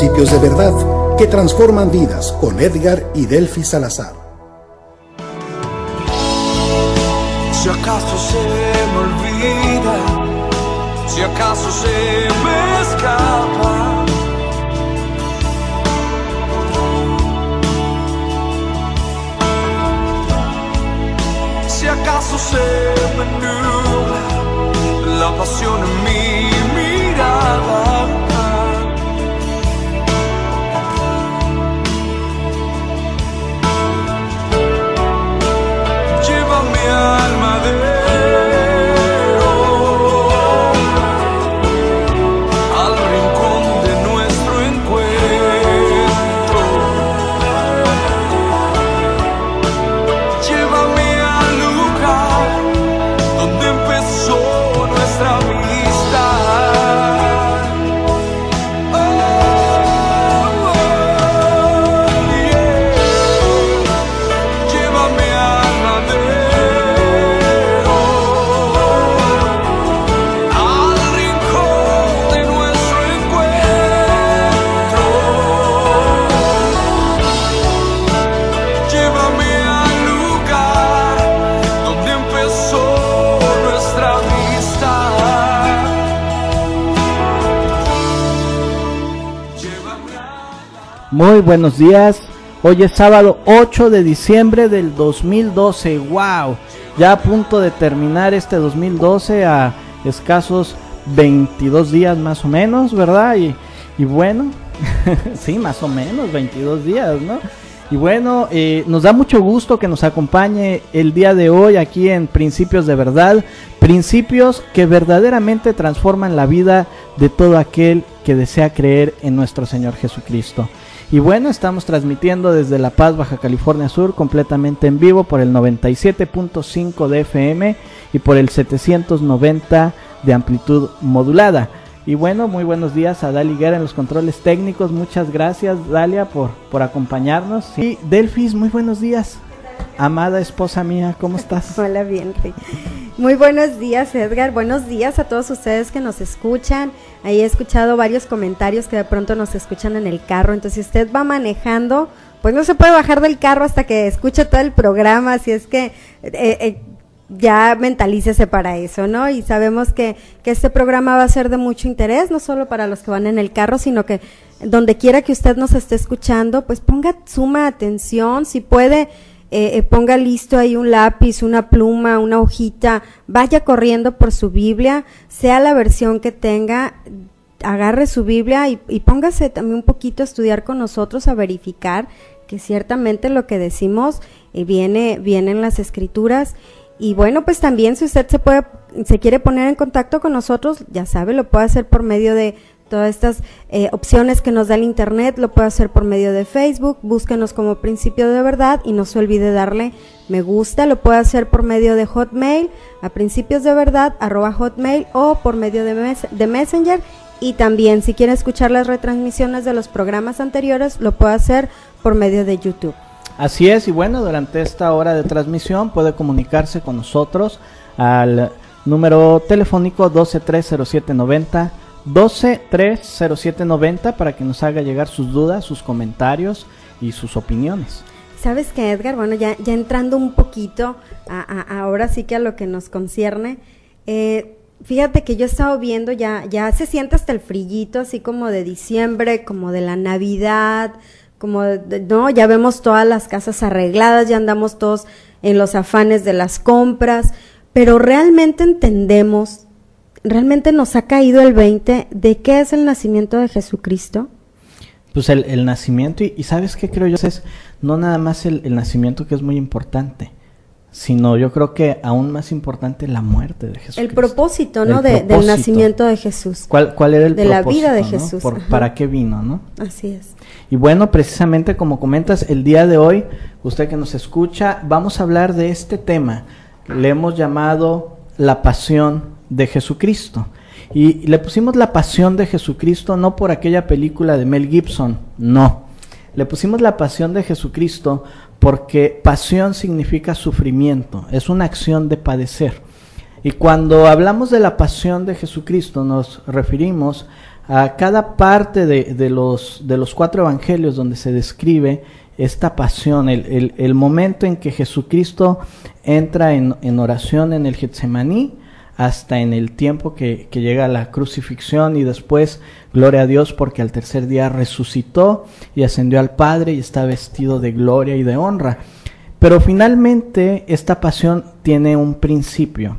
Principios de verdad que transforman vidas con Edgar y Delphi Salazar. Si acaso se me olvida, si acaso se me escapa, si acaso se me nubla la pasión en mi mirada, lleva mi alma al rincón de nuestro encuentro, llévame al lugar donde empezó nuestra amistad. Llévame al madero, al rincón de nuestro encuentro, llévame al lugar donde empezó nuestra amistad. Llévame a... Muy buenos días, hoy es sábado 8 de diciembre del 2012, wow, ya a punto de terminar este 2012 a escasos 22 días más o menos, ¿verdad? Y bueno, sí, más o menos 22 días, ¿no? Y bueno, nos da mucho gusto que nos acompañe el día de hoy aquí en Principios de Verdad, principios que verdaderamente transforman la vida de todo aquel que desea creer en nuestro Señor Jesucristo. Y bueno, estamos transmitiendo desde La Paz, Baja California Sur, completamente en vivo por el 97.5 de FM y por el 790 de amplitud modulada. Y bueno, muy buenos días a Dalia Higuera en los controles técnicos. Muchas gracias, Dalia, por acompañarnos. Y Delphis, muy buenos días. Amada esposa mía, ¿cómo estás? Hola, bien. Muy buenos días, Edgar. Buenos días a todos ustedes que nos escuchan. Ahí he escuchado varios comentarios que de pronto nos escuchan en el carro. Entonces, si usted va manejando, pues no se puede bajar del carro hasta que escuche todo el programa. Así es que ya mentalícese para eso, ¿no? Y sabemos que este programa va a ser de mucho interés, no solo para los que van en el carro, sino que donde quiera que usted nos esté escuchando, pues ponga suma atención, si puede, ponga listo ahí un lápiz, una pluma, una hojita, vaya corriendo por su Biblia, sea la versión que tenga, agarre su Biblia y póngase también un poquito a estudiar con nosotros, a verificar que ciertamente lo que decimos viene en las Escrituras. Y bueno, pues también si usted se quiere poner en contacto con nosotros, ya sabe, lo puede hacer por medio de todas estas opciones que nos da el internet, lo puede hacer por medio de Facebook, búsquenos como Principio de Verdad y no se olvide darle me gusta, lo puede hacer por medio de Hotmail, a principiosdeverdad@hotmail o por medio de Messenger, y también si quiere escuchar las retransmisiones de los programas anteriores, lo puede hacer por medio de YouTube. Así es, y bueno, durante esta hora de transmisión puede comunicarse con nosotros al número telefónico 12-307-90, 12-307-90, para que nos haga llegar sus dudas, sus comentarios y sus opiniones. ¿Sabes qué, Edgar? Bueno, ya entrando un poquito ahora sí que a lo que nos concierne, fíjate que yo he estado viendo, ya se siente hasta el frillito, así como de diciembre, como de la Navidad, no, ya vemos todas las casas arregladas, ya andamos todos en los afanes de las compras, pero realmente entendemos, realmente nos ha caído el 20 de qué es el nacimiento de Jesucristo. Pues el nacimiento, y ¿sabes qué creo yo? Es no nada más el nacimiento, que es muy importante, sino yo creo que aún más importante la muerte de Jesús. El propósito, ¿no? Del nacimiento de Jesús. ¿Cuál era el propósito? De la vida de Jesús. ¿no? ¿Para qué vino, no? Así es. Y bueno, precisamente como comentas, el día de hoy, usted que nos escucha, vamos a hablar de este tema que le hemos llamado la pasión de Jesucristo. Y le pusimos la pasión de Jesucristo no por aquella película de Mel Gibson, no. Le pusimos la pasión de Jesucristo porque pasión significa sufrimiento, es una acción de padecer. Y cuando hablamos de la pasión de Jesucristo nos referimos a cada parte de los 4 evangelios donde se describe esta pasión, el momento en que Jesucristo entra en oración en el Getsemaní, hasta en el tiempo que llega a la crucifixión, y después, gloria a Dios, porque al tercer día resucitó y ascendió al Padre y está vestido de gloria y de honra. Pero finalmente esta pasión tiene un principio,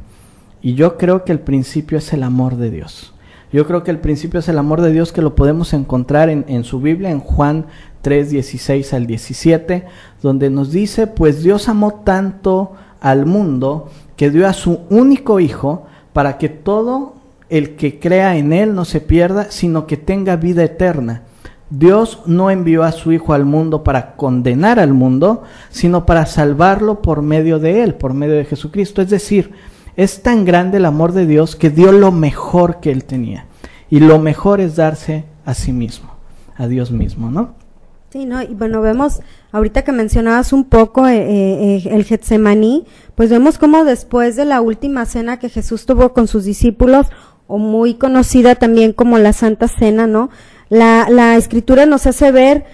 y yo creo que el principio es el amor de Dios. Yo creo que el principio es el amor de Dios, que lo podemos encontrar en su Biblia, en Juan 3, 16 al 17, donde nos dice: pues Dios amó tanto al mundo que dio a su único Hijo, para que todo el que crea en Él no se pierda, sino que tenga vida eterna. Dios no envió a su Hijo al mundo para condenar al mundo, sino para salvarlo por medio de Él, por medio de Jesucristo. Es decir, es tan grande el amor de Dios que dio lo mejor que Él tenía. Y lo mejor es darse a sí mismo, a Dios mismo, ¿no? Sí, ¿no? Y bueno, vemos, ahorita que mencionabas un poco el Getsemaní, pues vemos cómo después de la última cena que Jesús tuvo con sus discípulos, o muy conocida también como la Santa Cena, ¿no? La Escritura nos hace ver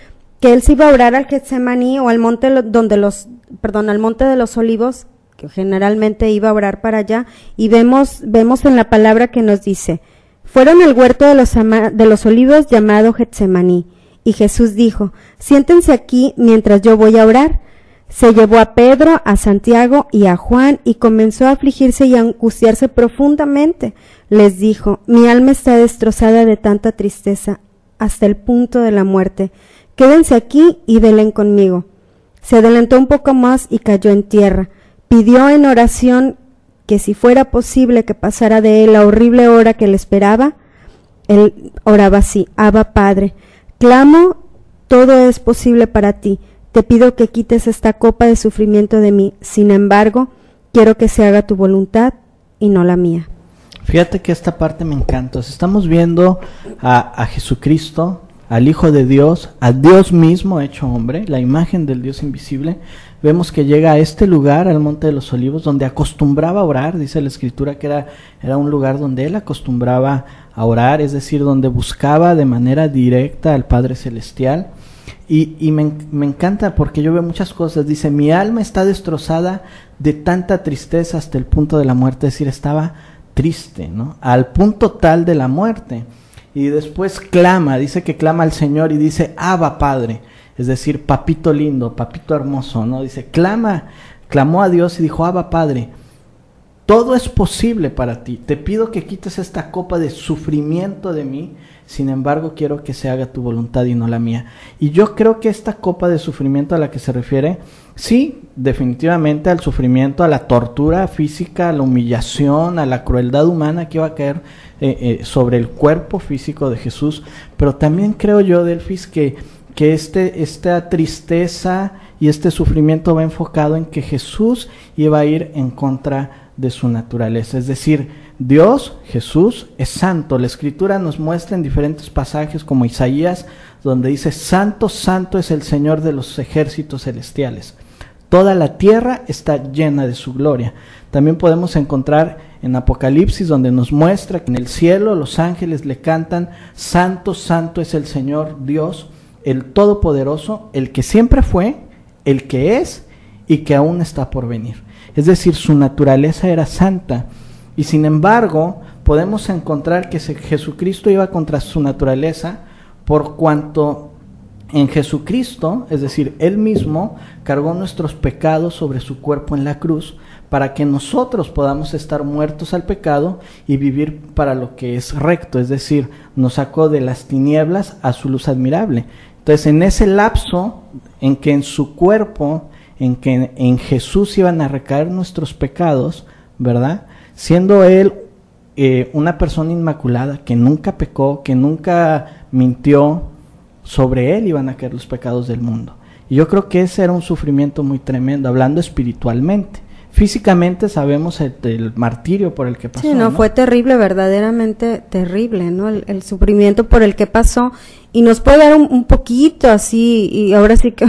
que Él se iba a orar al Getsemaní, o al monte al monte de los Olivos, que generalmente iba a orar para allá, y vemos en la palabra que nos dice: fueron al huerto de los Olivos llamado Getsemaní. Y Jesús dijo: siéntense aquí mientras yo voy a orar. Se llevó a Pedro, a Santiago y a Juan, y comenzó a afligirse y a angustiarse profundamente. Les dijo: mi alma está destrozada de tanta tristeza, hasta el punto de la muerte. Quédense aquí y velen conmigo. Se adelantó un poco más y cayó en tierra. Pidió en oración que si fuera posible que pasara de él la horrible hora que le esperaba. Él oraba así: Abba, Padre, clamo, todo es posible para ti. Te pido que quites esta copa de sufrimiento de mí. Sin embargo, quiero que se haga tu voluntad y no la mía. Fíjate que esta parte me encanta. Estamos viendo a Jesucristo, al Hijo de Dios, a Dios mismo hecho hombre, la imagen del Dios invisible. Vemos que llega a este lugar, al Monte de los Olivos, donde acostumbraba a orar. Dice la Escritura que era un lugar donde él acostumbraba a orar, es decir, donde buscaba de manera directa al Padre Celestial. Y me encanta porque yo veo muchas cosas. Dice: mi alma está destrozada de tanta tristeza hasta el punto de la muerte. Es decir, estaba triste, ¿no? Al punto tal de la muerte. Y después clama, dice que clama al Señor y dice: Abba, Padre. Es decir, papito lindo, papito hermoso, ¿no? Dice, clamó a Dios y dijo: Abba, Padre, todo es posible para ti. Te pido que quites esta copa de sufrimiento de mí. Sin embargo, quiero que se haga tu voluntad y no la mía. Y yo creo que esta copa de sufrimiento a la que se refiere, sí, definitivamente al sufrimiento, a la tortura física, a la humillación, a la crueldad humana que iba a caer sobre el cuerpo físico de Jesús. Pero también creo yo, Delfis, que esta tristeza y este sufrimiento va enfocado en que Jesús iba a ir en contra de su naturaleza. Es decir, Dios, Jesús, es santo. La Escritura nos muestra en diferentes pasajes, como Isaías, donde dice: santo, santo es el Señor de los ejércitos celestiales. Toda la tierra está llena de su gloria. También podemos encontrar en Apocalipsis, donde nos muestra que en el cielo los ángeles le cantan: santo, santo es el Señor Dios, el Todopoderoso, el que siempre fue, el que es y que aún está por venir. Es decir, su naturaleza era santa. Y sin embargo, podemos encontrar que Jesucristo iba contra su naturaleza, por cuanto en Jesucristo, es decir, Él mismo cargó nuestros pecados sobre su cuerpo en la cruz, para que nosotros podamos estar muertos al pecado y vivir para lo que es recto. Es decir, nos sacó de las tinieblas a su luz admirable. Entonces, en ese lapso en que en su cuerpo, en que en Jesús iban a recaer nuestros pecados, ¿verdad?, siendo Él una persona inmaculada, que nunca pecó, que nunca mintió, sobre Él iban a caer los pecados del mundo. Y yo creo que ese era un sufrimiento muy tremendo, hablando espiritualmente. Físicamente sabemos el martirio por el que pasó. Sí, no, fue terrible, verdaderamente terrible, ¿no? El sufrimiento por el que pasó. Y nos puede dar un poquito así, y ahora sí que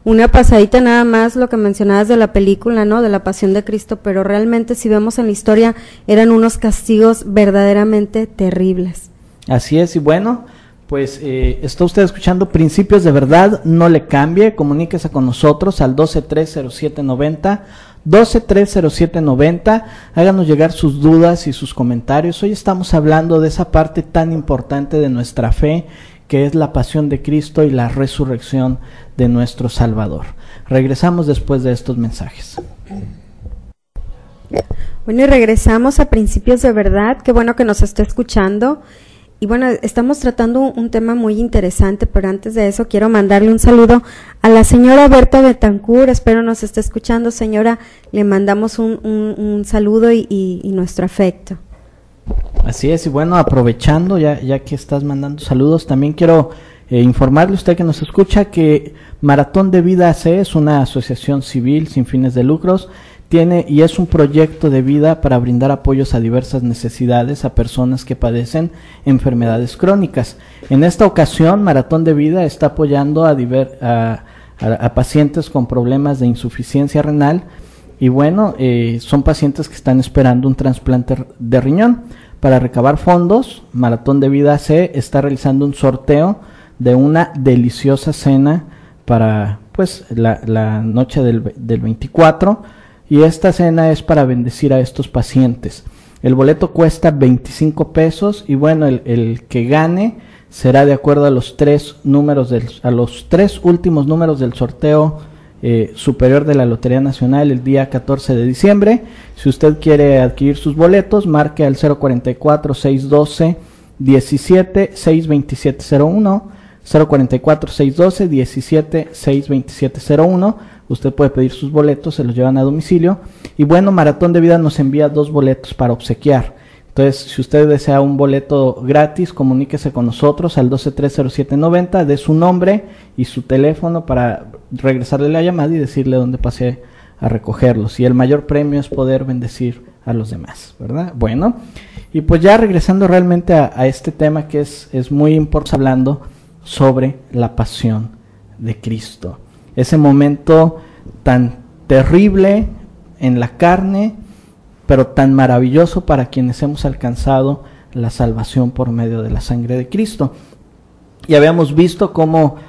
una pasadita nada más, lo que mencionabas de la película, ¿no?, de la Pasión de Cristo, pero realmente si vemos en la historia eran unos castigos verdaderamente terribles. Así es, y bueno, pues está usted escuchando Principios de Verdad, no le cambie, comuníquese con nosotros al 12-307-90, 12-307-90, háganos llegar sus dudas y sus comentarios. Hoy estamos hablando de esa parte tan importante de nuestra fe, que es la pasión de Cristo y la resurrección de nuestro Salvador. Regresamos después de estos mensajes. Bueno, y regresamos a Principios de Verdad, qué bueno que nos esté escuchando. Y bueno, estamos tratando un tema muy interesante, pero antes de eso quiero mandarle un saludo a la señora Berta Betancourt, espero nos esté escuchando, señora, le mandamos un saludo y nuestro afecto. Así es, y bueno, aprovechando, ya que estás mandando saludos, también quiero informarle a usted que nos escucha que Maratón de Vida AC es una asociación civil sin fines de lucros, y es un proyecto de vida para brindar apoyos a diversas necesidades a personas que padecen enfermedades crónicas. En esta ocasión, Maratón de Vida está apoyando a pacientes con problemas de insuficiencia renal, y bueno, son pacientes que están esperando un trasplante de riñón. Para recabar fondos, Maratón de Vida AC está realizando un sorteo de una deliciosa cena para pues la noche del 24, y esta cena es para bendecir a estos pacientes. El boleto cuesta 25 pesos y bueno, el que gane será de acuerdo a los tres últimos números del sorteo superior de la Lotería Nacional el día 14 de diciembre. Si usted quiere adquirir sus boletos, marque al 044-612-17-62701, 044-612-17-62701. Usted puede pedir sus boletos, se los llevan a domicilio. Y bueno, Maratón de Vida nos envía 2 boletos para obsequiar. Entonces, si usted desea un boleto gratis, comuníquese con nosotros al 12-307-90, dé su nombre y su teléfono para regresarle la llamada y decirle dónde pase a recogerlos. Y el mayor premio es poder bendecir a los demás, ¿verdad? Bueno, y pues ya regresando realmente a este tema que es muy importante, hablando sobre la pasión de Cristo. Ese momento tan terrible en la carne, pero tan maravilloso para quienes hemos alcanzado la salvación por medio de la sangre de Cristo. Y habíamos visto cómo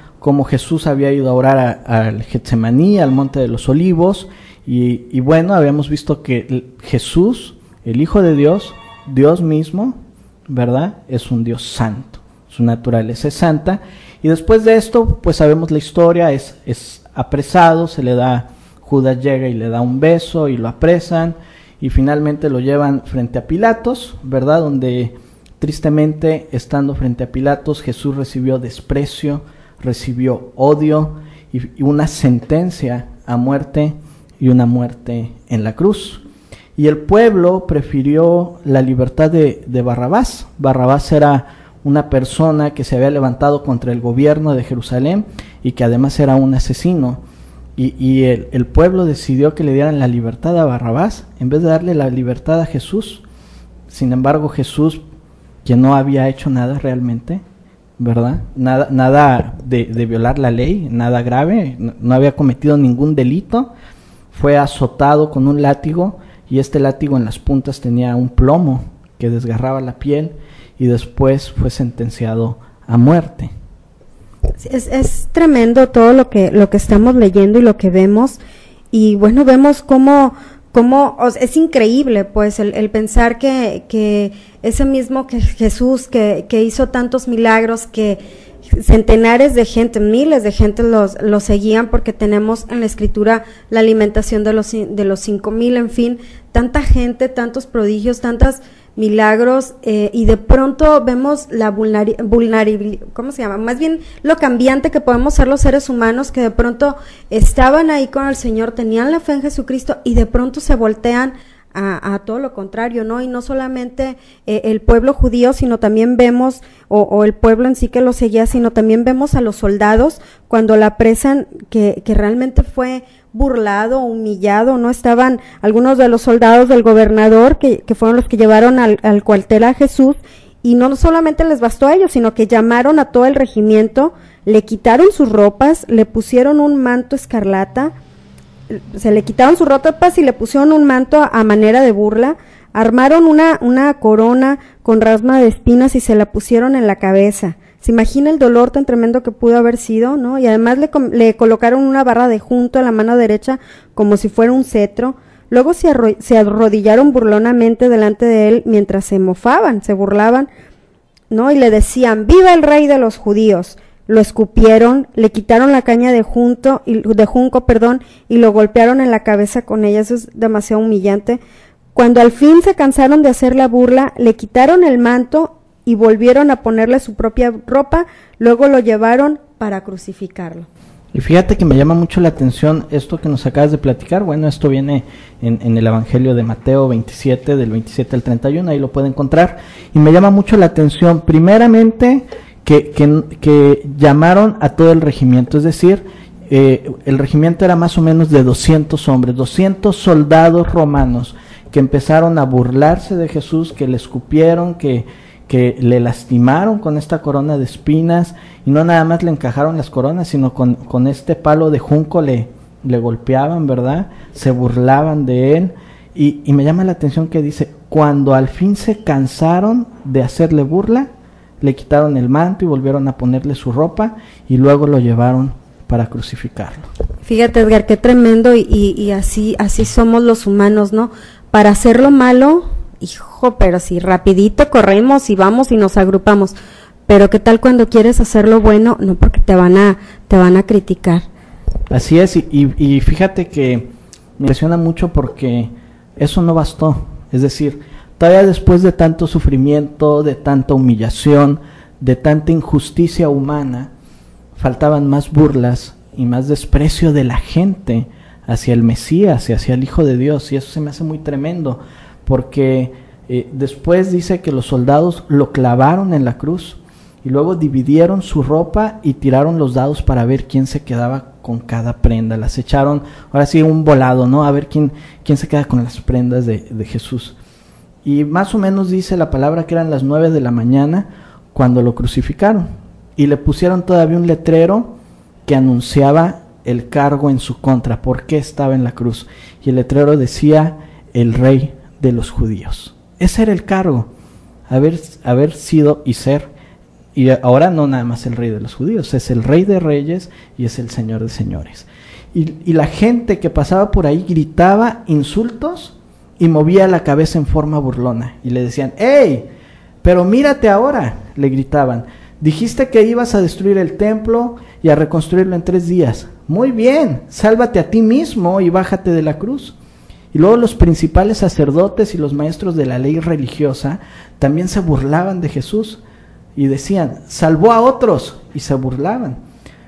Jesús había ido a orar al Getsemaní, al Monte de los Olivos, y bueno, habíamos visto que Jesús, el Hijo de Dios, Dios mismo, ¿verdad? Es un Dios santo, su naturaleza es santa. Y después de esto, pues sabemos la historia, es apresado, Judas llega y le da un beso y lo apresan, y finalmente lo llevan frente a Pilatos, ¿verdad? Donde tristemente, estando frente a Pilatos, Jesús recibió desprecio, recibió odio y una sentencia a muerte, y una muerte en la cruz. Y el pueblo prefirió la libertad de Barrabás. Barrabás era una persona que se había levantado contra el gobierno de Jerusalén y que además era un asesino. Y el pueblo decidió que le dieran la libertad a Barrabás en vez de darle la libertad a Jesús. Sin embargo, Jesús, que no había hecho nada realmente, ¿verdad? Nada de violar la ley, nada grave, no había cometido ningún delito, fue azotado con un látigo, y este látigo en las puntas tenía un plomo que desgarraba la piel, y después fue sentenciado a muerte. Es tremendo todo lo que estamos leyendo y lo que vemos, y bueno, vemos cómo es increíble pues el pensar que ese mismo que Jesús que hizo tantos milagros, que centenares de gente, miles de gente los seguían, porque tenemos en la escritura la alimentación de los 5,000, en fin, tanta gente, tantos prodigios, tantos milagros, y de pronto vemos la vulnerabilidad, ¿cómo se llama? Más bien lo cambiante que podemos ser los seres humanos, que de pronto estaban ahí con el Señor, tenían la fe en Jesucristo, y de pronto se voltean a todo lo contrario, ¿no? Y no solamente el pueblo judío, sino también vemos, o el pueblo en sí que lo seguía, sino también vemos a los soldados cuando la apresan, que realmente fue burlado, humillado, ¿no? Estaban algunos de los soldados del gobernador que fueron los que llevaron al cuartel a Jesús, y no solamente les bastó a ellos, sino que llamaron a todo el regimiento, le quitaron sus ropas, le pusieron un manto escarlata, se le quitaron sus ropas y le pusieron un manto a manera de burla, armaron una corona con rasma de espinas y se la pusieron en la cabeza. ¿Se imagina el dolor tan tremendo que pudo haber sido, no? Y además le colocaron una barra de junto a la mano derecha como si fuera un cetro. Luego se arrodillaron burlonamente delante de él mientras se mofaban, se burlaban, ¿no? Y le decían, ¡viva el rey de los judíos! Lo escupieron, le quitaron la caña de junco, y lo golpearon en la cabeza con ella. Eso es demasiado humillante. Cuando al fin se cansaron de hacer la burla, le quitaron el manto y volvieron a ponerle su propia ropa, luego lo llevaron para crucificarlo. Y fíjate que me llama mucho la atención esto que nos acabas de platicar. Bueno, esto viene en el Evangelio de Mateo 27, del 27 al 31, ahí lo puede encontrar. Y me llama mucho la atención, primeramente, que llamaron a todo el regimiento, es decir, el regimiento era más o menos de 200 hombres, 200 soldados romanos que empezaron a burlarse de Jesús, que le escupieron, que le lastimaron con esta corona de espinas, y no nada más le encajaron las coronas, sino con este palo de junco le golpeaban, ¿verdad? Se burlaban de él, y me llama la atención que dice, cuando al fin se cansaron de hacerle burla, le quitaron el manto y volvieron a ponerle su ropa, y luego lo llevaron para crucificarlo. Fíjate, Edgar, qué tremendo, y así somos los humanos, ¿no? Para hacer lo malo, hijo, pero si rapidito corremos y vamos y nos agrupamos, pero qué tal cuando quieres hacer lo bueno, no, porque te van a criticar. Así es, y fíjate que me impresiona mucho porque eso no bastó, es decir, todavía después de tanto sufrimiento, de tanta humillación, de tanta injusticia humana, faltaban más burlas y más desprecio de la gente hacia el Mesías y hacia el Hijo de Dios, y eso se me hace muy tremendo, porque después dice que los soldados lo clavaron en la cruz, y luego dividieron su ropa y tiraron los dados para ver quién se quedaba con cada prenda, las echaron, ahora sí un volado, ¿no? A ver quién se queda con las prendas de Jesús. Y más o menos dice la palabra que eran las 9 de la mañana cuando lo crucificaron, y le pusieron todavía un letrero que anunciaba el cargo en su contra, por qué estaba en la cruz, y el letrero decía, el rey de los judíos. Ese era el cargo, haber sido y ser, y ahora no nada más el rey de los judíos, es el rey de reyes y es el señor de señores. Y la gente que pasaba por ahí gritaba insultos y movía la cabeza en forma burlona, y le decían, ¡hey! Pero mírate ahora, le gritaban, dijiste que ibas a destruir el templo y a reconstruirlo en 3 días. Muy bien, sálvate a ti mismo y bájate de la cruz. Y luego los principales sacerdotes y los maestros de la ley religiosa también se burlaban de Jesús y decían, salvó a otros, y se burlaban,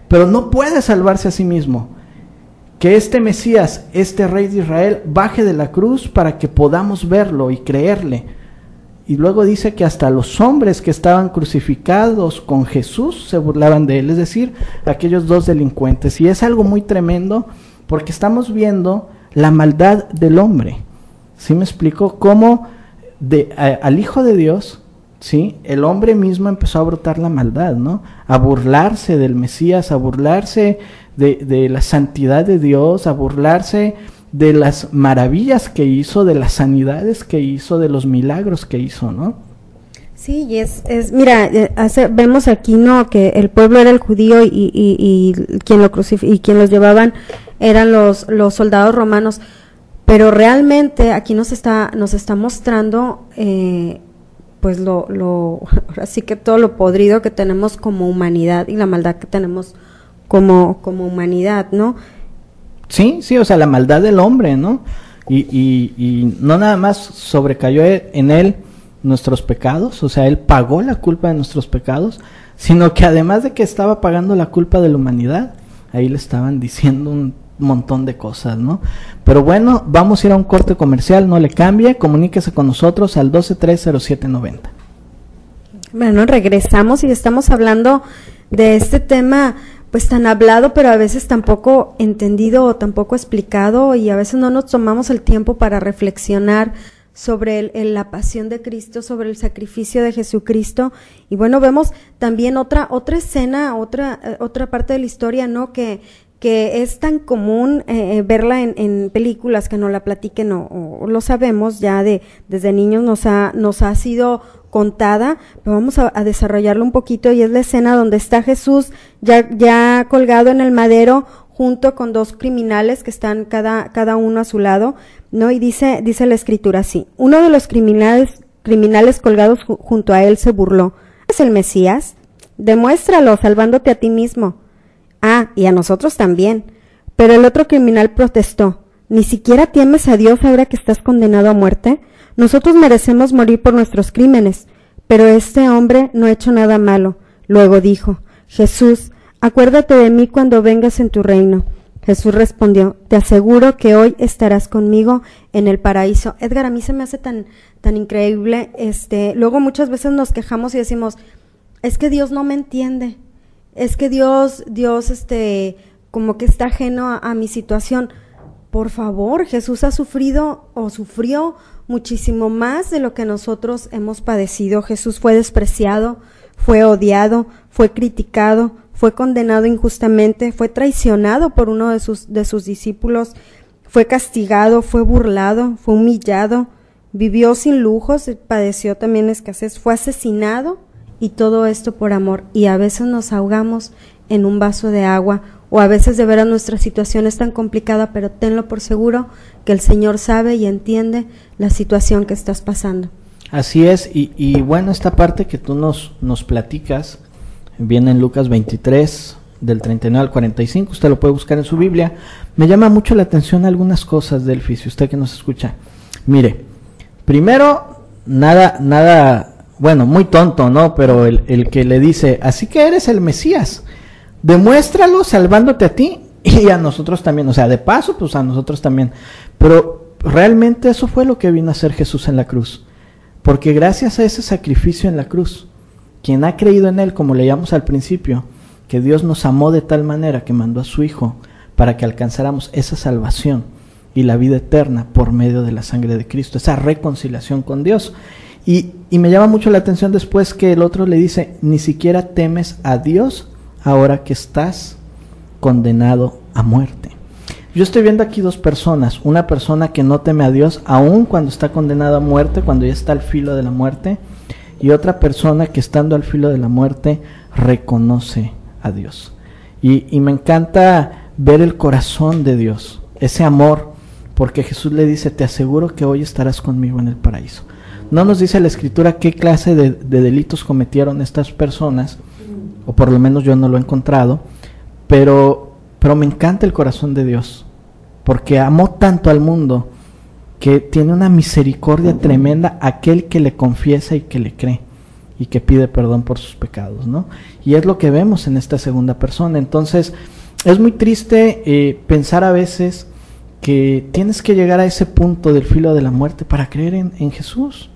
pero no puede salvarse a sí mismo. Que este Mesías, este rey de Israel, baje de la cruz para que podamos verlo y creerle. Y luego dice que hasta los hombres que estaban crucificados con Jesús se burlaban de él, es decir, aquellos 2 delincuentes. Y es algo muy tremendo porque estamos viendo la maldad del hombre. ¿Sí me explico? Cómo al Hijo de Dios, ¿sí?, el hombre mismo empezó a brotar la maldad, ¿no? A burlarse del Mesías, a burlarse de la santidad de Dios, a burlarse de las maravillas que hizo, de las sanidades que hizo, de los milagros que hizo, ¿no? Sí, y mira, vemos aquí, ¿no?, que el pueblo era el judío y quien lo y quien los llevaban eran los soldados romanos, pero realmente aquí nos está mostrando pues ahora sí que todo lo podrido que tenemos como humanidad y la maldad que tenemos como humanidad, ¿no? Sí, o sea, la maldad del hombre, ¿no? Y no nada más sobrecayó en él nuestros pecados, o sea, él pagó la culpa de nuestros pecados, sino que además de que estaba pagando la culpa de la humanidad, ahí le estaban diciendo un montón de cosas, ¿no? Pero bueno, vamos a ir a un corte comercial, no le cambie, comuníquese con nosotros al 12-307-90. Bueno, regresamos y estamos hablando de este tema pues tan hablado, pero a veces tampoco entendido o tampoco explicado, y a veces no nos tomamos el tiempo para reflexionar sobre la pasión de Cristo, sobre el sacrificio de Jesucristo. Y bueno, vemos también otra escena, otra parte de la historia, ¿no?, que que es tan común verla en películas, que nos la platiquen o lo sabemos ya desde niños, nos ha sido contada, pero vamos a desarrollarlo un poquito, y es la escena donde está Jesús ya colgado en el madero junto con dos criminales que están cada uno a su lado, ¿no? Y dice la escritura así: uno de los criminales colgados junto a él se burló. ¿Es el Mesías? Demuéstralo salvándote a ti mismo. Ah, y a nosotros también. Pero el otro criminal protestó: ¿ni siquiera temes a Dios ahora que estás condenado a muerte? Nosotros merecemos morir por nuestros crímenes, pero este hombre no ha hecho nada malo. Luego dijo: Jesús, acuérdate de mí cuando vengas en tu reino. Jesús respondió: te aseguro que hoy estarás conmigo en el paraíso. Edgar, a mí se me hace tan increíble. Luego muchas veces nos quejamos y decimos: es que Dios no me entiende. Es que Dios, como que está ajeno a mi situación. Por favor, Jesús ha sufrido o sufrió muchísimo más de lo que nosotros hemos padecido. Jesús fue despreciado, fue odiado, fue criticado, fue condenado injustamente, fue traicionado por uno de sus discípulos, fue castigado, fue burlado, fue humillado, vivió sin lujos, padeció también escasez, fue asesinado, y todo esto por amor. Y a veces nos ahogamos en un vaso de agua, o a veces de veras nuestra situación es tan complicada, pero tenlo por seguro que el Señor sabe y entiende la situación que estás pasando. Así es, y bueno, esta parte que tú nos platicas viene en Lucas 23, del 39 al 45, usted lo puede buscar en su Biblia. Me llama mucho la atención algunas cosas del oficio, usted que nos escucha. Mire, primero, nada, bueno, muy tonto, ¿no? Pero el que le dice: así que eres el Mesías, demuéstralo salvándote a ti y a nosotros también, o sea, de paso, pues a nosotros también. Pero realmente eso fue lo que vino a hacer Jesús en la cruz, porque gracias a ese sacrificio en la cruz, quien ha creído en él, como leíamos al principio, que Dios nos amó de tal manera que mandó a su Hijo para que alcanzáramos esa salvación y la vida eterna por medio de la sangre de Cristo, esa reconciliación con Dios. Y me llama mucho la atención después que el otro le dice: ni siquiera temes a Dios ahora que estás condenado a muerte. Yo estoy viendo aquí dos personas: una persona que no teme a Dios aun cuando está condenado a muerte, cuando ya está al filo de la muerte, y otra persona que estando al filo de la muerte reconoce a Dios. Y me encanta ver el corazón de Dios, ese amor, porque Jesús le dice: te aseguro que hoy estarás conmigo en el paraíso. No nos dice la Escritura qué clase de delitos cometieron estas personas, o por lo menos yo no lo he encontrado, pero me encanta el corazón de Dios, porque amó tanto al mundo que tiene una misericordia tremenda a aquel que le confiesa y que le cree y que pide perdón por sus pecados, ¿no? Y es lo que vemos en esta segunda persona. Entonces es muy triste pensar a veces que tienes que llegar a ese punto del filo de la muerte para creer en Jesús.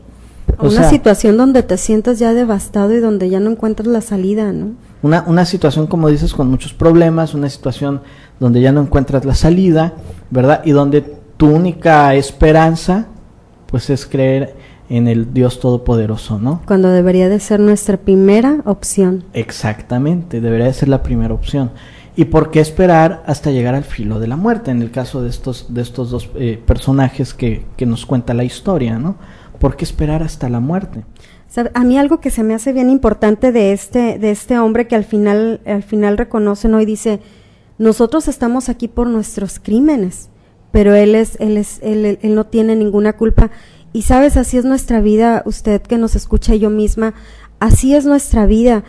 Una situación donde te sientas ya devastado y donde ya no encuentras la salida, ¿no? Una situación, como dices, con muchos problemas, una situación donde ya no encuentras la salida, ¿verdad? Y donde tu única esperanza, pues, es creer en el Dios Todopoderoso, ¿no? Cuando debería de ser nuestra primera opción. Exactamente, debería de ser la primera opción. ¿Y por qué esperar hasta llegar al filo de la muerte? En el caso de estos dos personajes que nos cuenta la historia, ¿no? ¿Por qué esperar hasta la muerte? A mí algo que se me hace bien importante de este hombre que al final reconoce, ¿no? Y dice: nosotros estamos aquí por nuestros crímenes, pero él no tiene ninguna culpa. Y sabes, así es nuestra vida, usted que nos escucha y yo misma, así es nuestra vida.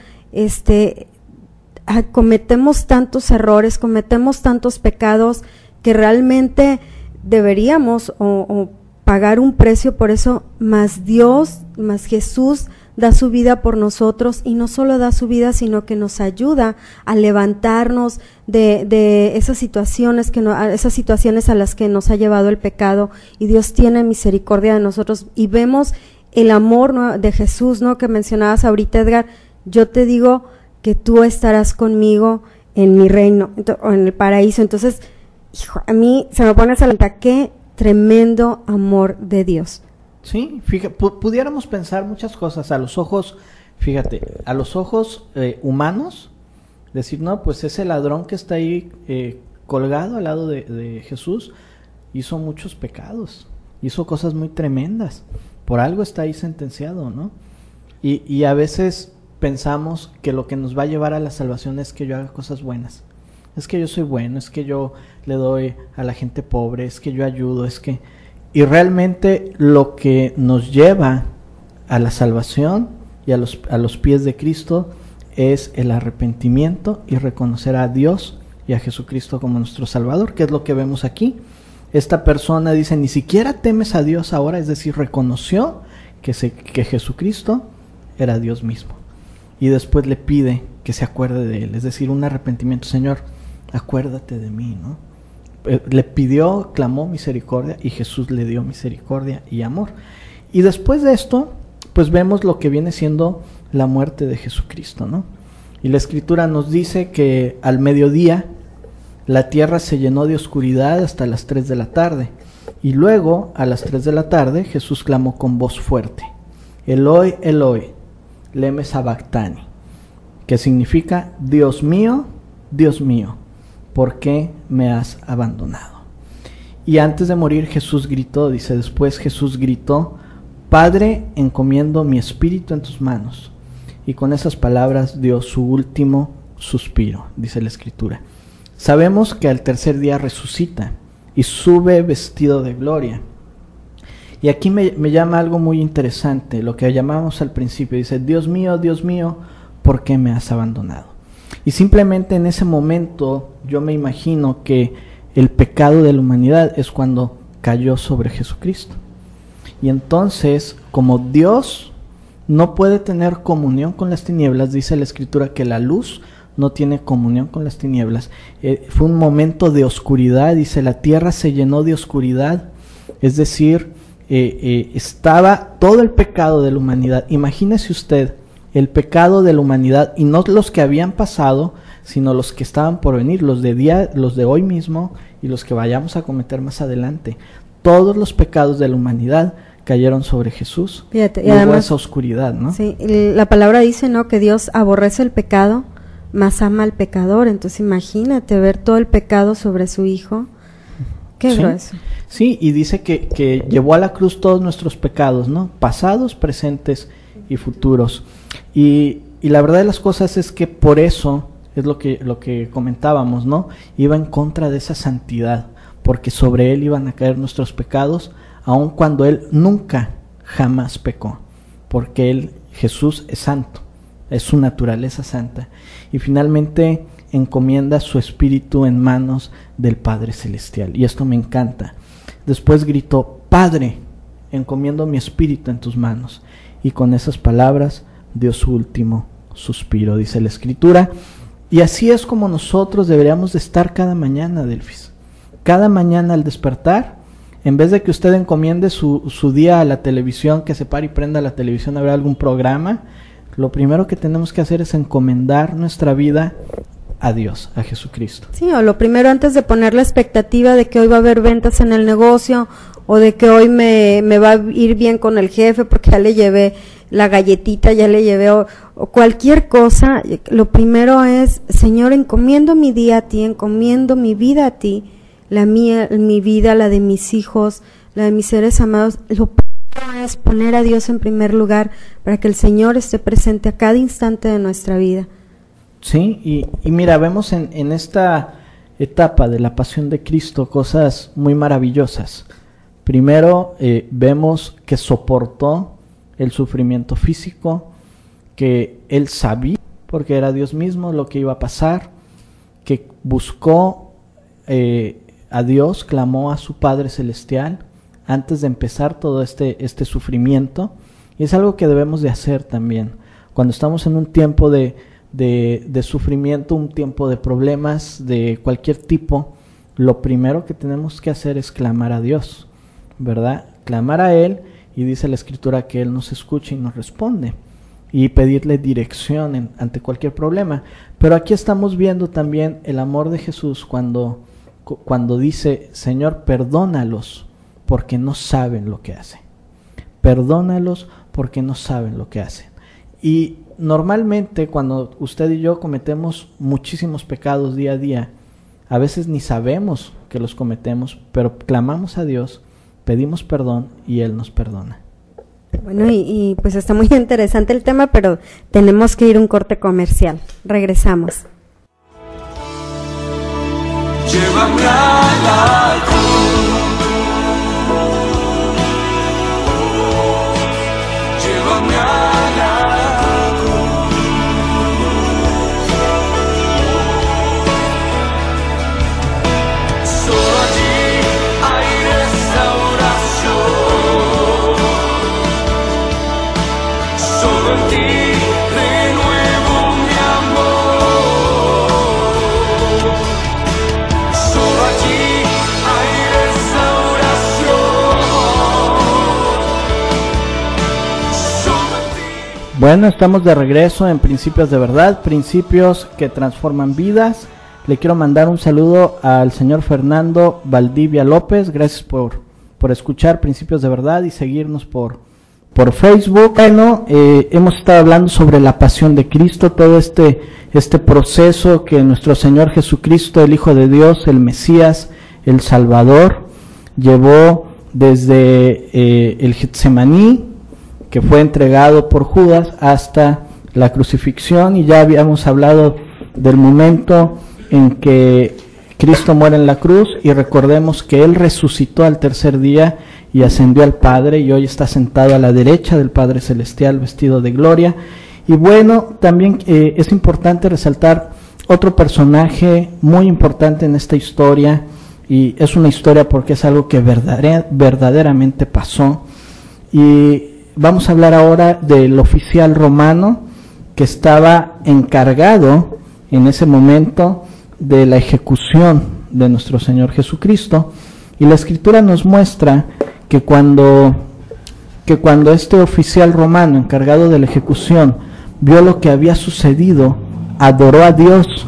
Cometemos tantos errores, cometemos tantos pecados que realmente deberíamos o pagar un precio por eso, más Dios, más Jesús da su vida por nosotros, y no solo da su vida, sino que nos ayuda a levantarnos de esas situaciones esas situaciones a las que nos ha llevado el pecado, y Dios tiene misericordia de nosotros, y vemos el amor, ¿no?, de Jesús, ¿no?, que mencionabas ahorita, Edgar. Yo te digo que tú estarás conmigo en mi reino, o en el paraíso. Entonces, hijo, a mí se me pone esa lenta, qué tremendo amor de Dios. Sí, fíjate, pudiéramos pensar muchas cosas a los ojos, fíjate, a los ojos humanos, Decir, no, pues ese ladrón que está ahí colgado al lado de Jesús hizo muchos pecados, hizo cosas muy tremendas, por algo está ahí sentenciado, ¿no? Y a veces pensamos que lo que nos va a llevar a la salvación es que yo haga cosas buenas, es que yo soy bueno, es que yo le doy a la gente pobre, es que yo ayudo, es que... Y realmente lo que nos lleva a la salvación y a los pies de Cristo es el arrepentimiento y reconocer a Dios y a Jesucristo como nuestro Salvador, que es lo que vemos aquí. Esta persona dice, ni siquiera temes a Dios ahora, es decir, reconoció que Jesucristo era Dios mismo. Y después le pide que se acuerde de él, es decir, un arrepentimiento. Señor, acuérdate de mí, ¿no? Le pidió, clamó misericordia y Jesús le dio misericordia y amor. Y después de esto, pues vemos lo que viene siendo la muerte de Jesucristo, ¿no? Y la Escritura nos dice que al mediodía la tierra se llenó de oscuridad hasta las 3 de la tarde. Y luego, a las 3 de la tarde, Jesús clamó con voz fuerte, Eloi, Eloi, leme sabactani, que significa, Dios mío, ¿por qué me has abandonado? Y antes de morir Jesús gritó, dice, después Jesús gritó, Padre, encomiendo mi espíritu en tus manos. Y con esas palabras dio su último suspiro, dice la Escritura. Sabemos que al tercer día resucita y sube vestido de gloria. Y aquí me llama algo muy interesante, lo que llamamos al principio. Dice, Dios mío, ¿por qué me has abandonado? Y simplemente en ese momento yo me imagino que el pecado de la humanidad es cuando cayó sobre Jesucristo. Y entonces, como Dios no puede tener comunión con las tinieblas, dice la Escritura que la luz no tiene comunión con las tinieblas. Fue un momento de oscuridad, dice, la tierra se llenó de oscuridad, es decir, estaba todo el pecado de la humanidad. Imagínese usted el pecado de la humanidad, y no los que habían pasado, sino los que estaban por venir, los de hoy mismo y los que vayamos a cometer más adelante. Todos los pecados de la humanidad cayeron sobre Jesús. Fíjate, y además esa oscuridad, ¿no? Sí, la palabra dice, ¿no?, que Dios aborrece el pecado, mas ama al pecador. Entonces imagínate ver todo el pecado sobre su Hijo. Qué grueso. Sí, y dice que llevó a la cruz todos nuestros pecados, ¿no? Pasados, presentes y futuros. Y la verdad de las cosas es que por eso es lo que comentábamos, ¿no? Iba en contra de esa santidad, porque sobre él iban a caer nuestros pecados, aun cuando él nunca, jamás pecó, porque Jesús es santo, es su naturaleza santa, y finalmente encomienda su espíritu en manos del Padre Celestial, y esto me encanta. Después gritó, Padre, encomiendo mi espíritu en tus manos, y con esas palabras dio su último suspiro, dice la Escritura. Y así es como nosotros deberíamos de estar cada mañana, Delfis. Cada mañana al despertar, en vez de que usted encomiende su día a la televisión, que se pare y prenda la televisión a ver algún programa, lo primero que tenemos que hacer es encomendar nuestra vida a Dios, a Jesucristo. Sí, o lo primero, antes de poner la expectativa de que hoy va a haber ventas en el negocio, o de que hoy me va a ir bien con el jefe porque ya le llevé la galletita, ya le llevé o cualquier cosa, lo primero es, Señor, encomiendo mi día a ti, encomiendo mi vida a ti, la mía, mi vida, la de mis hijos, la de mis seres amados. Lo primero es poner a Dios en primer lugar para que el Señor esté presente a cada instante de nuestra vida. Sí, y mira, vemos en esta etapa de la pasión de Cristo cosas muy maravillosas. Primero, vemos que soportó el sufrimiento físico, que él sabía, porque era Dios mismo, lo que iba a pasar, que buscó a Dios, clamó a su Padre Celestial antes de empezar todo este sufrimiento, y es algo que debemos de hacer también. Cuando estamos en un tiempo de sufrimiento, un tiempo de problemas de cualquier tipo, lo primero que tenemos que hacer es clamar a Dios, ¿verdad? Clamar a Él, y dice la Escritura que Él nos escucha y nos responde, y pedirle dirección ante cualquier problema. Pero aquí estamos viendo también el amor de Jesús cuando dice, Señor, perdónalos porque no saben lo que hacen. Perdónalos porque no saben lo que hacen. Y normalmente cuando usted y yo cometemos muchísimos pecados día a día, a veces ni sabemos que los cometemos, pero clamamos a Dios, pedimos perdón y Él nos perdona. Bueno, y pues está muy interesante el tema, pero tenemos que ir a un corte comercial. Regresamos. Llévame a la cruz, llévame a la cruz. Solo allí hay restauración, solo en ti renuevo mi amor. Solo allí hay restauración. Solo en ti. Bueno, estamos de regreso en Principios de Verdad, principios que transforman vidas. Le quiero mandar un saludo al señor Fernando Valdivia López. Gracias por escuchar Principios de Verdad y seguirnos por Facebook. Bueno, hemos estado hablando sobre la pasión de Cristo, todo este proceso que nuestro Señor Jesucristo, el Hijo de Dios, el Mesías, el Salvador, llevó desde el Getsemaní, que fue entregado por Judas, hasta la crucifixión. Y ya habíamos hablado del momento en que Cristo muere en la cruz, y recordemos que Él resucitó al tercer día y ascendió al Padre, y hoy está sentado a la derecha del Padre Celestial, vestido de gloria. Y bueno, también es importante resaltar otro personaje muy importante en esta historia, y es una historia porque es algo que verdaderamente pasó. Y vamos a hablar ahora del oficial romano que estaba encargado en ese momento de la ejecución de nuestro Señor Jesucristo. Y la Escritura nos muestra que cuando este oficial romano encargado de la ejecución vio lo que había sucedido, adoró a Dios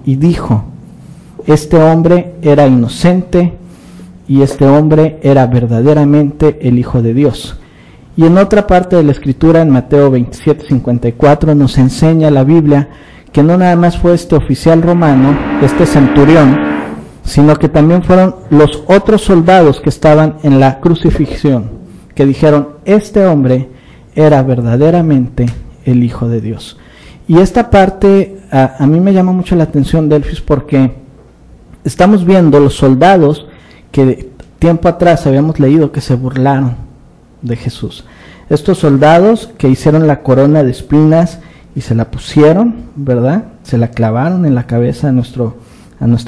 y dijo: este hombre era inocente y este hombre era verdaderamente el Hijo de Dios. Y en otra parte de la Escritura, en Mateo 27:54, nos enseña la Biblia que no nada más fue este oficial romano, este centurión, sino que también fueron los otros soldados que estaban en la crucifixión, que dijeron: este hombre era verdaderamente el Hijo de Dios. Y esta parte a mí me llama mucho la atención, Delfis, porque estamos viendo los soldados que tiempo atrás habíamos leído que se burlaron de Jesús. Estos soldados que hicieron la corona de espinas y se la pusieron, ¿verdad? Se la clavaron en la cabeza a nuestro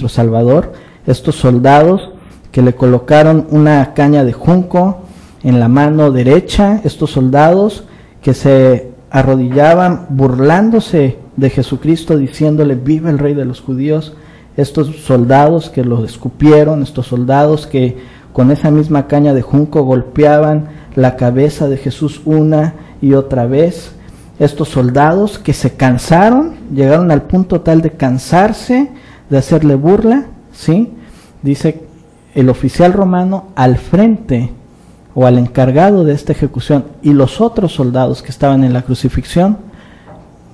Salvador. Estos soldados que le colocaron una caña de junco en la mano derecha. Estos soldados que se arrodillaban burlándose de Jesucristo, diciéndole: vive el Rey de los Judíos. Estos soldados que lo escupieron, estos soldados que con esa misma caña de junco golpeaban la cabeza de Jesús una y otra vez. Estos soldados que se cansaron, llegaron al punto tal de cansarse de hacerle burla, ¿sí? Dice el oficial romano al frente o al encargado de esta ejecución, y los otros soldados que estaban en la crucifixión,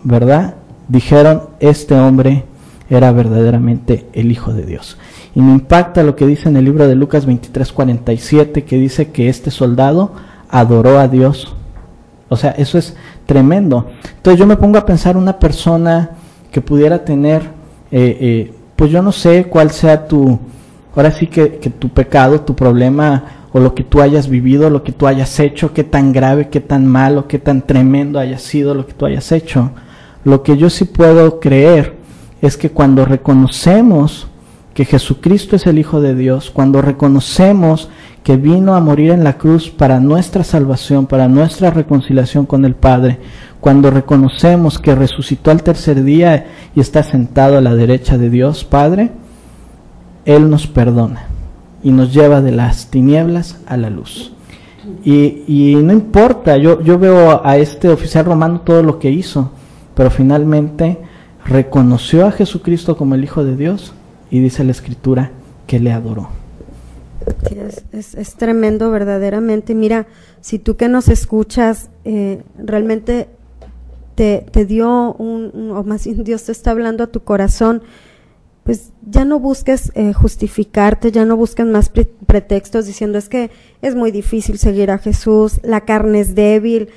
¿verdad? Dijeron: este hombre era verdaderamente el Hijo de Dios. Y me impacta lo que dice en el libro de Lucas 23:47, que dice que este soldado adoró a Dios. O sea, eso es tremendo. Entonces yo me pongo a pensar, una persona que pudiera tener, pues yo no sé cuál sea ahora sí que tu pecado, tu problema, o lo que tú hayas vivido, lo que tú hayas hecho, qué tan grave, qué tan malo, qué tan tremendo haya sido lo que tú hayas hecho. Lo que yo sí puedo creer es que cuando reconocemos que Jesucristo es el Hijo de Dios, cuando reconocemos que vino a morir en la cruz para nuestra salvación, para nuestra reconciliación con el Padre, cuando reconocemos que resucitó al tercer día y está sentado a la derecha de Dios Padre, Él nos perdona y nos lleva de las tinieblas a la luz. Y no importa, yo veo a este oficial romano todo lo que hizo, pero finalmente reconoció a Jesucristo como el Hijo de Dios, y dice la Escritura que le adoró. Sí, es tremendo verdaderamente. Mira, si tú que nos escuchas realmente te dio o más bien Dios te está hablando a tu corazón, pues ya no busques justificarte, ya no busques más pretextos diciendo es que es muy difícil seguir a Jesús, la carne es débil,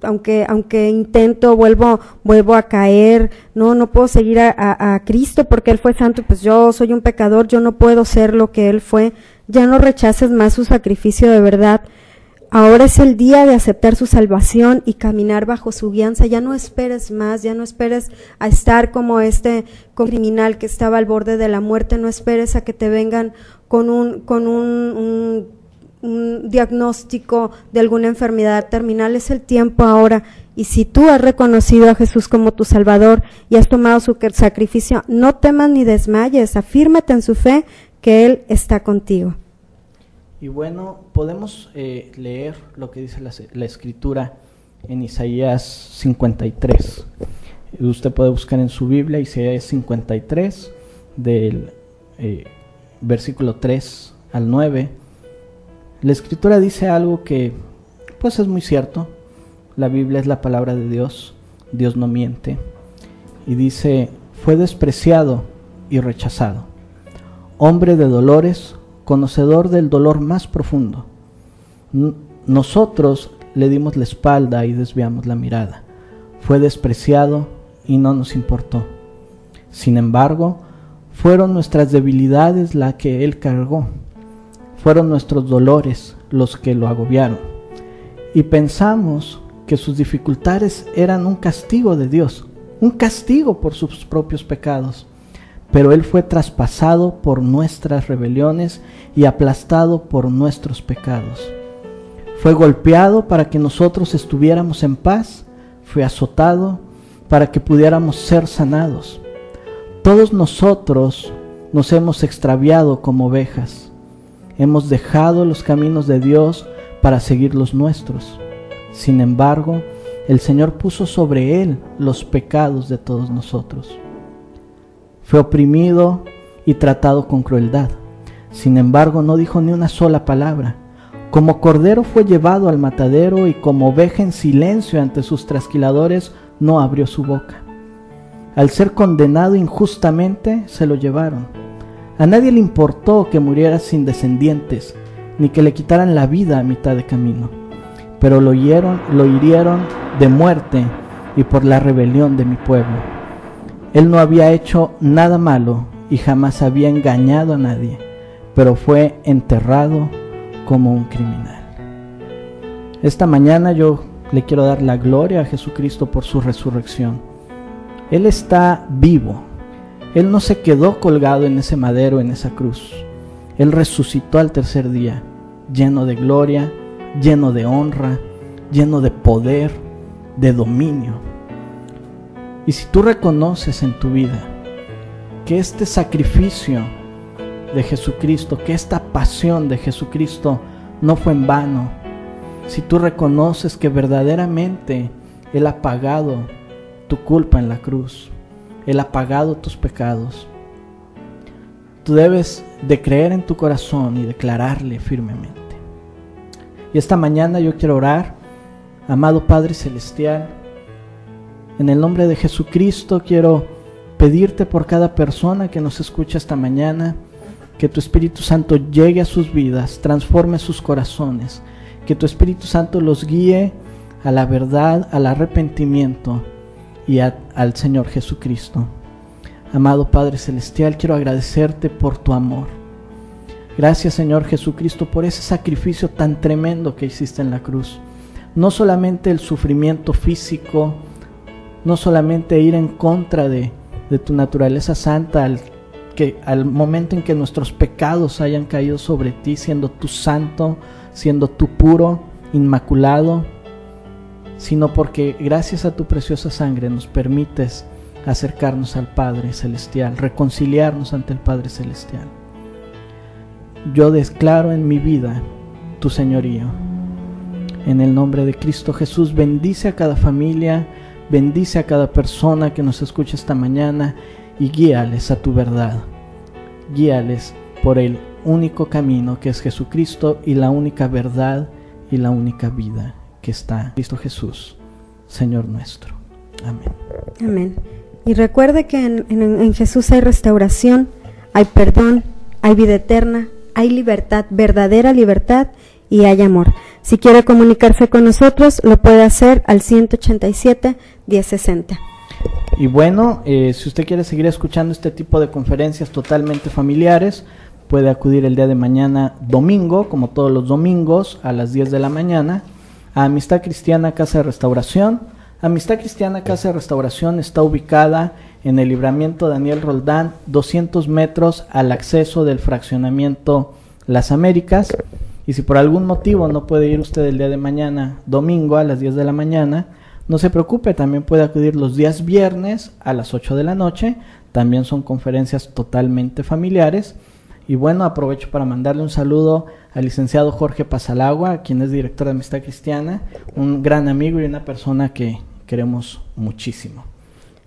aunque intento, vuelvo a caer, no puedo seguir a Cristo porque Él fue santo, pues yo soy un pecador, yo no puedo ser lo que Él fue. Ya no rechaces más su sacrificio de verdad. Ahora es el día de aceptar su salvación y caminar bajo su guianza. Ya no esperes más, ya no esperes a estar como criminal que estaba al borde de la muerte. No esperes a que te vengan con un diagnóstico de alguna enfermedad terminal. Es el tiempo ahora. Y si tú has reconocido a Jesús como tu Salvador y has tomado su sacrificio, no temas ni desmayes, afírmate en su fe que Él está contigo. Y bueno, podemos leer lo que dice la Escritura en Isaías 53. Usted puede buscar en su Biblia Isaías 53, del versículo 3 al 9. La Escritura dice algo que pues es muy cierto. La Biblia es la palabra de Dios, Dios no miente. Y dice, fue despreciado y rechazado, hombre de dolores, conocedor del dolor más profundo. Nosotros le dimos la espalda y desviamos la mirada. Fue despreciado y no nos importó. Sin embargo, fueron nuestras debilidades las que Él cargó. Fueron nuestros dolores los que lo agobiaron. Y pensamos que sus dificultades eran un castigo de Dios, un castigo por sus propios pecados. Pero Él fue traspasado por nuestras rebeliones y aplastado por nuestros pecados. Fue golpeado para que nosotros estuviéramos en paz, fue azotado para que pudiéramos ser sanados. Todos nosotros nos hemos extraviado como ovejas. Hemos dejado los caminos de Dios para seguir los nuestros. Sin embargo, el Señor puso sobre Él los pecados de todos nosotros. Fue oprimido y tratado con crueldad. Sin embargo, no dijo ni una sola palabra. Como cordero fue llevado al matadero y como oveja en silencio ante sus trasquiladores no abrió su boca. Al ser condenado injustamente, se lo llevaron. A nadie le importó que muriera sin descendientes, ni que le quitaran la vida a mitad de camino. Pero lo hirieron de muerte y por la rebelión de mi pueblo. Él no había hecho nada malo y jamás había engañado a nadie, pero fue enterrado como un criminal. Esta mañana yo le quiero dar la gloria a Jesucristo por su resurrección. Él está vivo. Él no se quedó colgado en ese madero, en esa cruz. Él resucitó al tercer día, lleno de gloria, lleno de honra, lleno de poder, de dominio. Y si tú reconoces en tu vida que este sacrificio de Jesucristo, que esta pasión de Jesucristo no fue en vano, si tú reconoces que verdaderamente Él ha pagado tu culpa en la cruz, Él ha pagado tus pecados, tú debes de creer en tu corazón y declararle firmemente. Y esta mañana yo quiero orar, amado Padre Celestial, en el nombre de Jesucristo quiero pedirte por cada persona que nos escucha esta mañana, que tu Espíritu Santo llegue a sus vidas, transforme sus corazones, que tu Espíritu Santo los guíe a la verdad, al arrepentimiento y al Señor Jesucristo. Amado Padre Celestial, quiero agradecerte por tu amor. Gracias, Señor Jesucristo, por ese sacrificio tan tremendo que hiciste en la cruz. No solamente el sufrimiento físico, no solamente ir en contra de tu naturaleza santa, al momento en que nuestros pecados hayan caído sobre ti, siendo tú santo, siendo tú puro, inmaculado, sino porque gracias a tu preciosa sangre nos permites acercarnos al Padre Celestial, reconciliarnos ante el Padre Celestial. Yo declaro en mi vida tu señorío. En el nombre de Cristo Jesús, bendice a cada familia, bendice a cada persona que nos escucha esta mañana y guíales a tu verdad. Guíales por el único camino que es Jesucristo y la única verdad y la única vida que está en Cristo Jesús, Señor nuestro. Amén. Amén. Y recuerde que en Jesús hay restauración, hay perdón, hay vida eterna, hay libertad, verdadera libertad, y hay amor. Si quiere comunicarse con nosotros, lo puede hacer al 187-1060. Y bueno, si usted quiere seguir escuchando este tipo de conferencias totalmente familiares, puede acudir el día de mañana, domingo, como todos los domingos, a las 10 de la mañana, a Amistad Cristiana Casa de Restauración. Amistad Cristiana Casa de Restauración está ubicada en el Libramiento Daniel Roldán, 200 metros al acceso del fraccionamiento Las Américas. Y si por algún motivo no puede ir usted el día de mañana, domingo, a las 10 de la mañana, no se preocupe, también puede acudir los días viernes a las 8 de la noche. También son conferencias totalmente familiares. Y bueno, aprovecho para mandarle un saludo al licenciado Jorge Pasalagua, quien es director de Amistad Cristiana, un gran amigo y una persona que queremos muchísimo.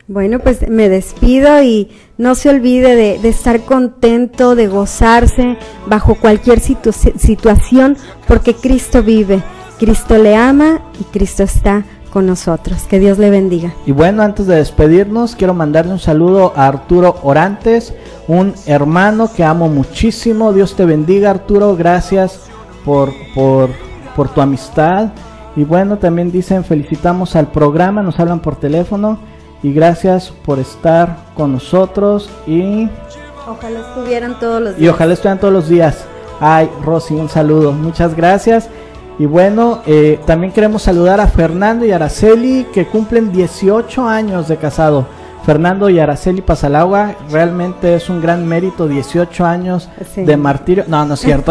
Bueno, pues me despido y no se olvide de estar contento, de gozarse bajo cualquier situación, porque Cristo vive, Cristo le ama y Cristo está con nosotros. Que Dios le bendiga. Y bueno, antes de despedirnos, quiero mandarle un saludo a Arturo Orantes, un hermano que amo muchísimo. Dios te bendiga, Arturo, gracias por tu amistad. Y bueno, también dicen, felicitamos al programa, nos hablan por teléfono, y gracias por estar con nosotros. Y ojalá estuvieran todos los días. Y ojalá estuvieran todos los días. Ay, Rosy, un saludo, muchas gracias. Y bueno, también queremos saludar a Fernando y Araceli, que cumplen 18 años de casado. Fernando y Araceli Pasalagua, realmente es un gran mérito, 18 años de martirio. No, no es cierto.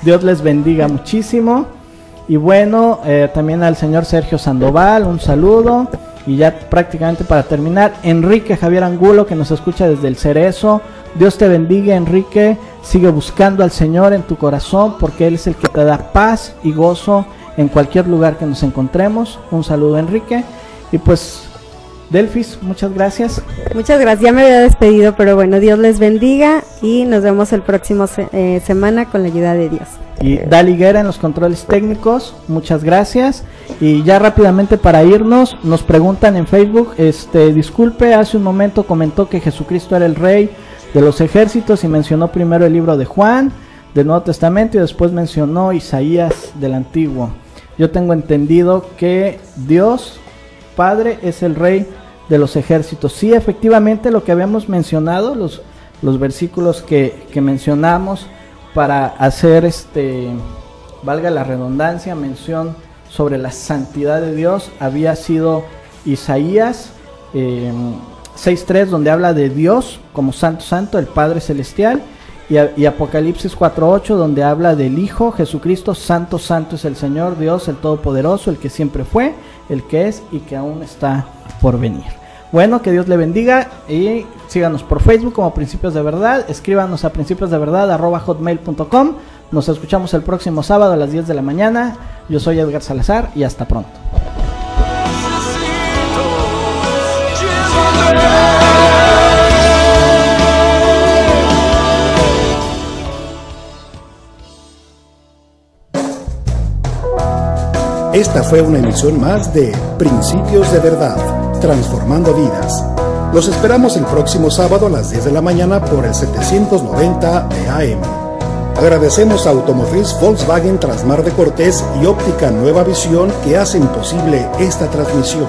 Dios les bendiga muchísimo. Y bueno, también al señor Sergio Sandoval, un saludo. Y ya prácticamente para terminar, Enrique Javier Angulo, que nos escucha desde el Cerezo. Dios te bendiga, Enrique. Sigue buscando al Señor en tu corazón, porque Él es el que te da paz y gozo en cualquier lugar que nos encontremos. Un saludo, Enrique. Y pues, Delfis, muchas gracias. Muchas gracias, ya me había despedido, pero bueno, Dios les bendiga y nos vemos el próximo semana con la ayuda de Dios. Y Dali Guerra en los controles técnicos, muchas gracias. Y ya rápidamente para irnos, nos preguntan en Facebook, disculpe, hace un momento comentó que Jesucristo era el Rey de los ejércitos y mencionó primero el libro de Juan del Nuevo Testamento y después mencionó Isaías del Antiguo. Yo tengo entendido que Dios Padre es el Rey de los ejércitos. Sí, efectivamente, lo que habíamos mencionado, los versículos que mencionamos para hacer, valga la redundancia, mención sobre la santidad de Dios, había sido Isaías 6.3, donde habla de Dios como santo, santo, el Padre Celestial, y Apocalipsis 4.8, donde habla del Hijo Jesucristo, santo, santo es el Señor Dios, el Todopoderoso, el que siempre fue, el que es y que aún está por venir. Bueno, que Dios le bendiga y síganos por Facebook como Principios de Verdad, escríbanos a principiosdeverdad@hotmail.com. Nos escuchamos el próximo sábado a las 10 de la mañana. Yo soy Edgar Salazar y hasta pronto. Esta fue una emisión más de Principios de Verdad, transformando vidas. Los esperamos el próximo sábado a las 10 de la mañana por el 790 de AM. Agradecemos a Automotriz Volkswagen Trasmar de Cortés y Óptica Nueva Visión que hacen posible esta transmisión.